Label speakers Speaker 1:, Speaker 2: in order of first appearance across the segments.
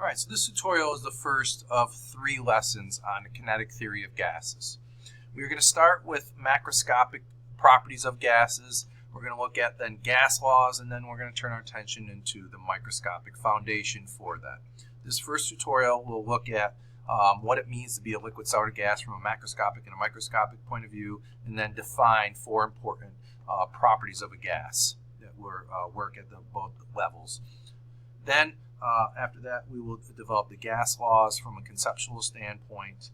Speaker 1: Alright, so this tutorial is the first of 3 lessons on the kinetic theory of gases. We're going to start with macroscopic properties of gases. We're going to look at then gas laws, and then we're going to turn our attention into the microscopic foundation for that. This first tutorial will look at what it means to be a liquid solid gas from a macroscopic and a microscopic point of view, and then define 4 important properties of a gas that work at both levels. Then after that, we will develop the gas laws from a conceptual standpoint.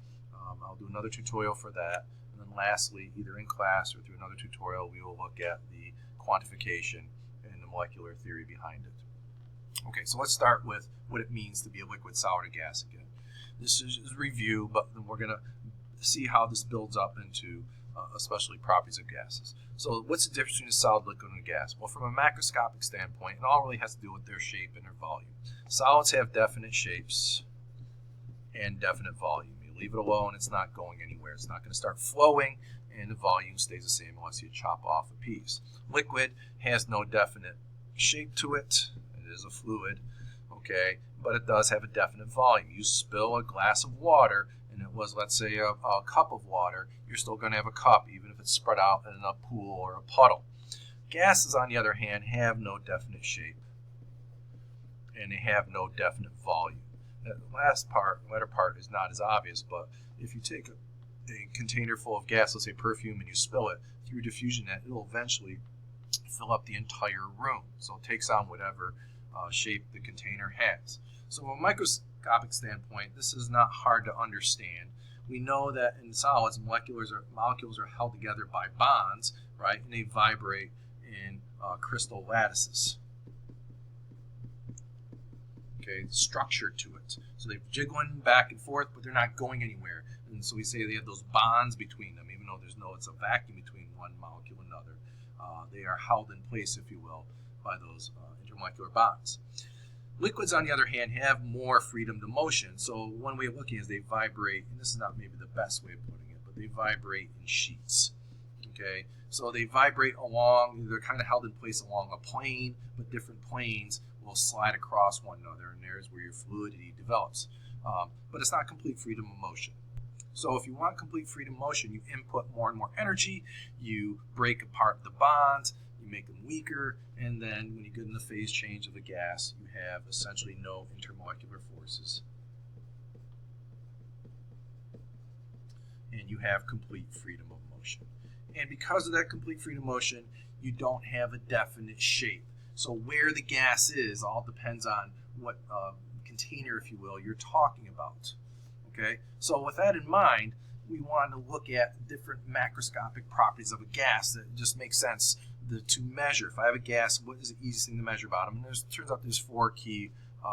Speaker 1: I'll do another tutorial for that. And then lastly, either in class or through another tutorial, we will look at the quantification and the molecular theory behind it. Okay, so let's start with what it means to be a liquid, solid, or gas again. This is a review, but then we're going to see how this builds up into especially properties of gases. So what's the difference between a solid, liquid, and a gas? Well, from a macroscopic standpoint, it all really has to do with their shape and their volume. Solids have definite shapes and definite volume. You leave it alone, it's not going anywhere. It's not going to start flowing, and the volume stays the same unless you chop off a piece. Liquid has no definite shape to it. It is a fluid, okay, but it does have a definite volume. You spill a glass of water, and it was, let's say, a cup of water, you're still going to have a cup, even if it's spread out in a pool or a puddle. Gases, on the other hand, have no definite shape, and they have no definite volume. The latter part is not as obvious, but if you take a container full of gas, let's say perfume, and you spill it through diffusion, it will eventually fill up the entire room. So it takes on whatever shape the container has. So from a microscopic standpoint, this is not hard to understand. We know that in solids, molecules are held together by bonds, right? And they vibrate in crystal lattices. Okay, structure to it. So they're jiggling back and forth, but they're not going anywhere. And so we say they have those bonds between them, even though it's a vacuum between one molecule and another. They are held in place, if you will, by those intermolecular bonds. Liquids, on the other hand, have more freedom to motion. So one way of looking is they vibrate, and this is not maybe the best way of putting it, but they vibrate in sheets. Okay, so they vibrate along, they're kind of held in place along a plane, but different planes will slide across one another, and there's where your fluidity develops. But it's not complete freedom of motion. So if you want complete freedom of motion, you input more and more energy, you break apart the bonds, you make them weaker, and then when you get in the phase change of a gas, you have essentially no intermolecular forces. And you have complete freedom of motion. And because of that complete freedom of motion, you don't have a definite shape. So where the gas is all depends on what container, if you will, you're talking about. Okay? So with that in mind, we want to look at different macroscopic properties of a gas that just make sense to measure. If I have a gas, what is the easiest thing to measure about them? And turns out there's 4 key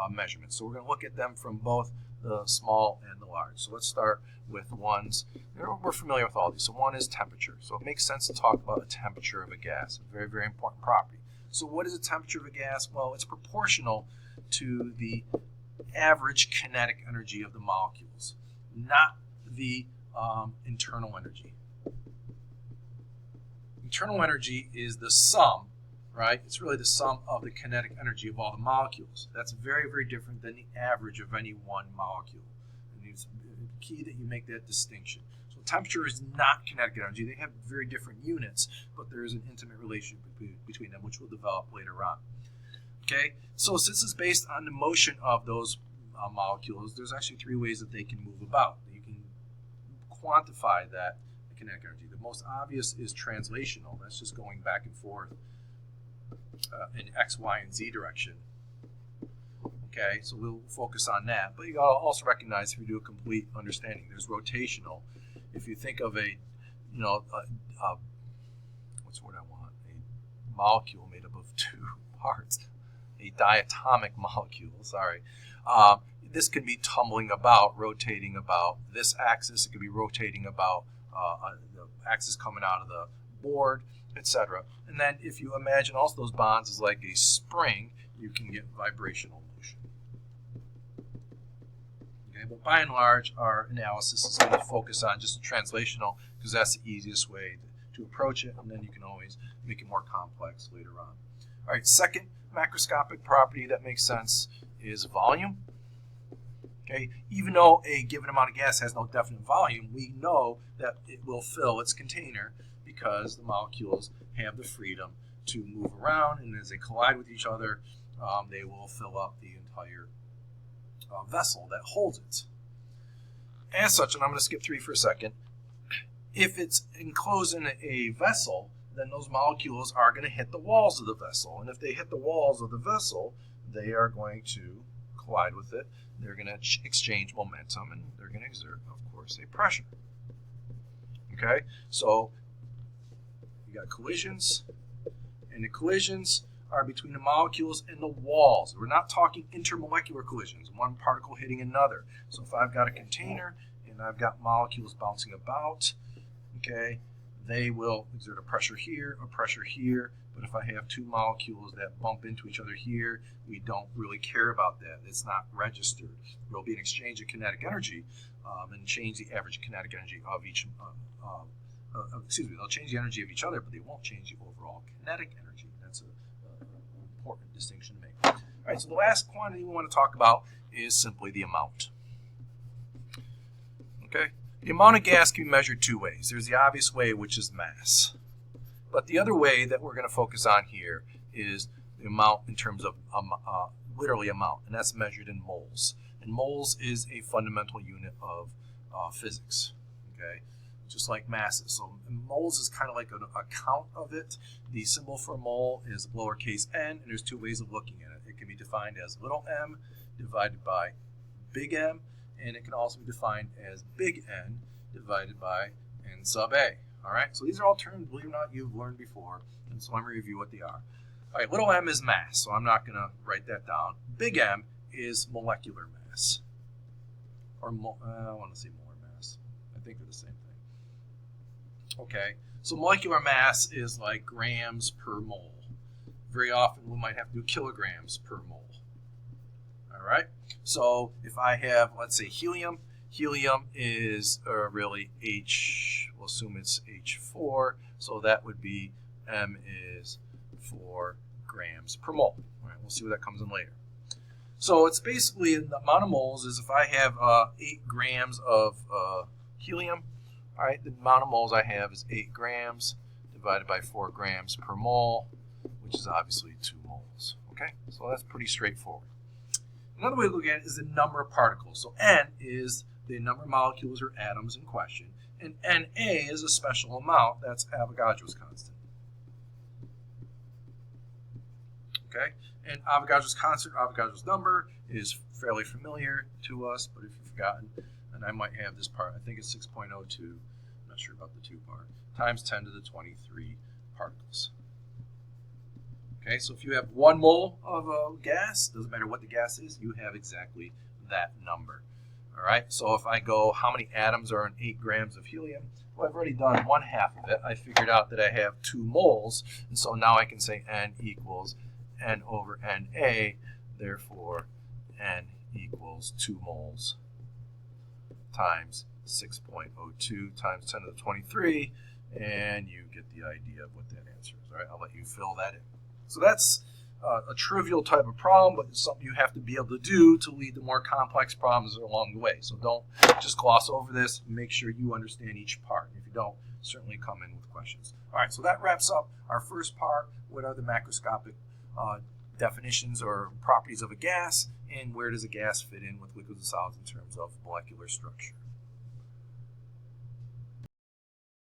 Speaker 1: measurements. So we're going to look at them from both the small and the large. So let's start with the ones, we're familiar with all these. So one is temperature. So it makes sense to talk about the temperature of a gas, a very, very important property. So what is the temperature of a gas? Well, it's proportional to the average kinetic energy of the molecules, not the internal energy. Internal energy is the sum, right? It's really the sum of the kinetic energy of all the molecules. That's very, very different than the average of any one molecule. And it's key that you make that distinction. So temperature is not kinetic energy. They have very different units, but there is an intimate relationship between them, which we'll develop later on. Okay, so since it's based on the motion of those molecules, there's actually 3 ways that they can move about. You can quantify that kinetic energy. The most obvious is translational. That's just going back and forth in X, Y, and Z direction. Okay, so we'll focus on that. But you gotta also recognize, if you do a complete understanding, there's rotational. If you think of what's the word I want? A molecule made up of 2 parts. A diatomic molecule, sorry. This could be tumbling about, rotating about this axis. It could be rotating about the axis coming out of the board, etc. And then if you imagine also those bonds as like a spring, you can get vibrational motion. Okay, but by and large, our analysis is going to focus on just the translational, because that's the easiest way to approach it, and then you can always make it more complex later on. All right, second macroscopic property that makes sense is volume. Okay, even though a given amount of gas has no definite volume, we know that it will fill its container because the molecules have the freedom to move around, and as they collide with each other, they will fill up the entire vessel that holds it. As such, and I'm going to skip 3 for a second, if it's enclosed in a vessel, then those molecules are going to hit the walls of the vessel. And if they hit the walls of the vessel, they are going to collide with it. They're going to exchange momentum, and they're going to exert, of course, a pressure. Okay, so you got collisions, and the collisions are between the molecules and the walls. We're not talking intermolecular collisions, one particle hitting another. So if I've got a container and I've got molecules bouncing about, okay, they will exert a pressure here, but if I have 2 molecules that bump into each other here, we don't really care about that. It's not registered. There will be an exchange of kinetic energy and change the average kinetic energy of each, they'll change the energy of each other, but they won't change the overall kinetic energy. That's an important distinction to make. All right, so the last quantity we want to talk about is simply the amount. Okay? The amount of gas can be measured 2 ways. There's the obvious way, which is mass. But the other way that we're going to focus on here is the amount in terms of literally amount, and that's measured in moles. And moles is a fundamental unit of physics, okay? Just like masses. So moles is kind of like a count of it. The symbol for mole is lowercase n, and there's 2 ways of looking at it. It can be defined as little m divided by big M, and it can also be defined as big N divided by n sub a. All right, so these are all terms, believe it or not, you've learned before, and so I'm going to review what they are. All right, little m is mass, so I'm not going to write that down. Big M is molecular mass, or I want to say molar mass. I think they're the same thing. Okay, so molecular mass is like grams per mole. Very often we might have to do kilograms per mole. All right, so if I have, let's say, helium is really H, we'll assume it's H4, so that would be M is 4 grams per mole. All right, we'll see what that comes in later. So it's basically the amount of moles is if I have 8 grams of helium, all right, the amount of moles I have is 8 grams divided by 4 grams per mole, which is obviously 2 moles. Okay, so that's pretty straightforward. Another way to look at it is the number of particles. So N is the number of molecules or atoms in question, and Na is a special amount. That's Avogadro's constant. Okay, and Avogadro's constant, Avogadro's number, is fairly familiar to us, but if you've forgotten, and I might have this part, I think it's 6.02, I'm not sure about the 2 part, times 10 to the 23 particles. Okay, so if you have 1 mole of gas, doesn't matter what the gas is, you have exactly that number. All right, so if I go, how many atoms are in 8 grams of helium? Well, I've already done 1/2 of it. I figured out that I have 2 moles, and so now I can say N equals N over Na, therefore N equals 2 moles times 6.02 times 10 to the 23, and you get the idea of what that answer is. All right, I'll let you fill that in. So that's a trivial type of problem, but it's something you have to be able to do to lead to more complex problems along the way. So don't just gloss over this. Make sure you understand each part. If you don't, certainly come in with questions. All right, so that wraps up our first part. What are the macroscopic definitions or properties of a gas, and where does a gas fit in with liquids and solids in terms of molecular structure?